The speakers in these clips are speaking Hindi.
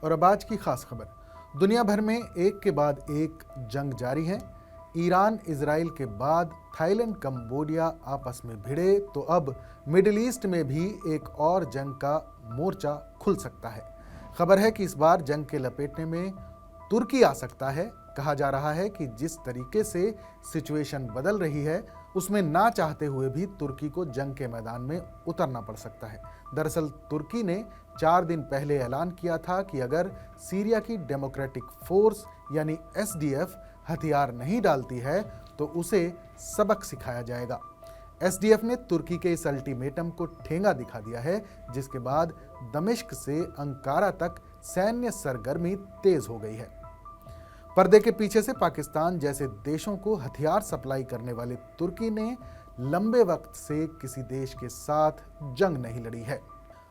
और अब आज की खास खबर। दुनिया भर में एक के बाद एक जंग जारी है। ईरान इजराइल के बाद थाईलैंड कंबोडिया आपस में भिड़े तो अब मिडिल ईस्ट में भी एक और जंग का मोर्चा खुल सकता है। खबर है कि इस बार जंग के लपेटने में तुर्की आ सकता है। कहा जा रहा है कि जिस तरीके से सिचुएशन बदल रही है उसमें ना चाहते हुए भी तुर्की को जंग के मैदान में उतरना पड़ सकता है। दरअसल तुर्की ने 4 दिन पहले ऐलान किया था कि अगर सीरिया की डेमोक्रेटिक फोर्स यानी एसडीएफ हथियार नहीं डालती है तो उसे सबक सिखाया जाएगा। एसडीएफ ने तुर्की के इस अल्टीमेटम को ठेंगा दिखा दिया है, जिसके बाद दमिश्क से अंकारा तक सैन्य सरगर्मी तेज हो गई है। पर्दे के पीछे से पाकिस्तान जैसे देशों को हथियार सप्लाई करने वाले तुर्की ने लंबे वक्त से किसी देश के साथ जंग नहीं लड़ी है।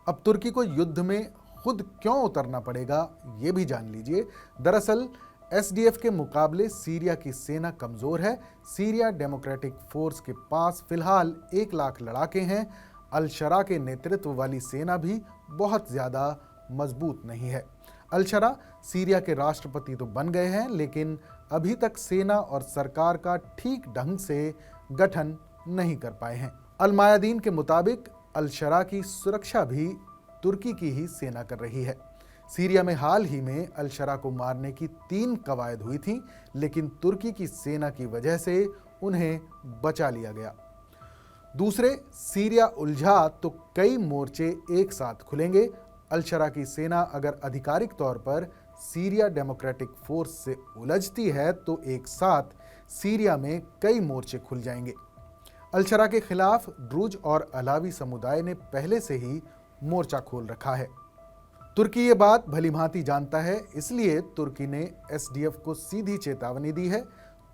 अब तुर्की को युद्ध में खुद क्यों उतरना पड़ेगा, ये भी जान लीजिए। दरअसल एसडीएफ के मुकाबले सीरिया की सेना कमजोर है। सीरिया डेमोक्रेटिक फोर्स के पास फिलहाल 1 लाख लड़ाके हैं। अल शरा के नेतृत्व वाली सेना भी बहुत ज्यादा मजबूत नहीं है। अल शरा सीरिया के राष्ट्रपति तो बन गए हैं, लेकिन अभी तक सेना और सरकार का ठीक ढंग से गठन नहीं कर पाए हैं। अल मायादीन के मुताबिक अल शरा की सुरक्षा भी तुर्की की ही सेना कर रही है। सीरिया में हाल ही में अल शरा को मारने की 3 कवायद हुई थी, लेकिन तुर्की की सेना की वजह से उन्हें बचा लिया गया। दूसरे, सीरिया उलझा तो कई मोर्चे एक साथ खुलेंगे। अल शरा की सेना अगर आधिकारिक तौर पर सीरिया डेमोक्रेटिक फोर्स से उलझती है तो एक साथ सीरिया में कई मोर्चे खुल जाएंगे। अल शरा के खिलाफ ड्रूज और अलावी समुदाय ने पहले से ही मोर्चा खोल रखा है। तुर्की ये बात भलीभांति जानता है, इसलिए तुर्की ने एसडीएफ को सीधी चेतावनी दी है।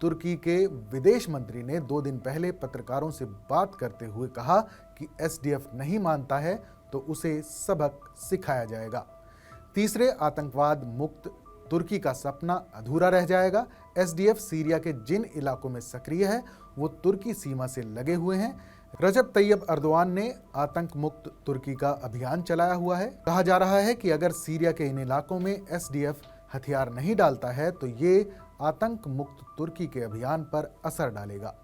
तुर्की के विदेश मंत्री ने 2 दिन पहले पत्रकारों से बात करते हुए कहा कि एसडीएफ नहीं मानता है तो उसे सबक सिखाया जाएगा। तीसरे, आतंकवाद मुक्त तुर्की का सपना अधूरा रह जाएगा। एसडीएफ सीरिया के जिन इलाकों में सक्रिय है वो तुर्की सीमा से लगे हुए हैं। रजब तैयब अर्दोआन ने आतंक मुक्त तुर्की का अभियान चलाया हुआ है। कहा जा रहा है कि अगर सीरिया के इन इलाकों में एसडीएफ हथियार नहीं डालता है तो ये आतंक मुक्त तुर्की के अभियान पर असर डालेगा।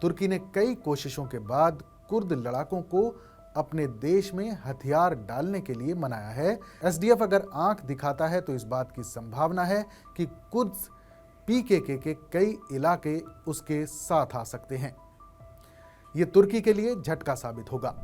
तुर्की ने कई कोशिशों के बाद कुर्द लड़ाकों को अपने देश में हथियार डालने के लिए मनाया है। एसडीएफ अगर आंख दिखाता है तो इस बात की संभावना है कि कुर्द पीकेके के कई इलाके उसके साथ आ सकते हैं। ये तुर्की के लिए झटका साबित होगा।